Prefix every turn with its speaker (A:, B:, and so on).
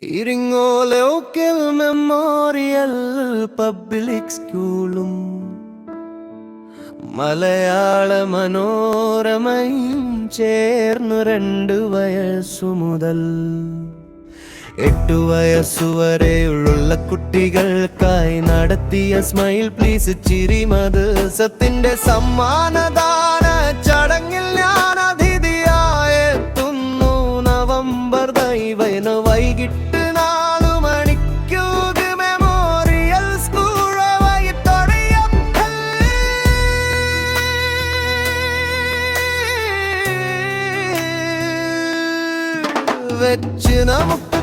A: ഇരിങ്ങോലോക്കൽ memorial public സ്കൂളും മലയാള മനോരമയും ചേർന്നു 2 വയസ്സു മുതൽ 8 വയസ്സുവരെയുള്ള കുട്ടികൾക്കായി നടത്തിയ സ്മൈൽ പ്ലീസ് ചിരി മദ്രസത്തിന്റെ സമ്മാനദാന ചടങ്ങിൽ ഞാൻ അതിഥിയായെത്തുന്നു. നവംബർ ദൈവന് വൈകിട്ട് 4 മണിക്കു മെമ്മോറിയൽ സ്കൂൾ വെച്ച് നമുക്ക്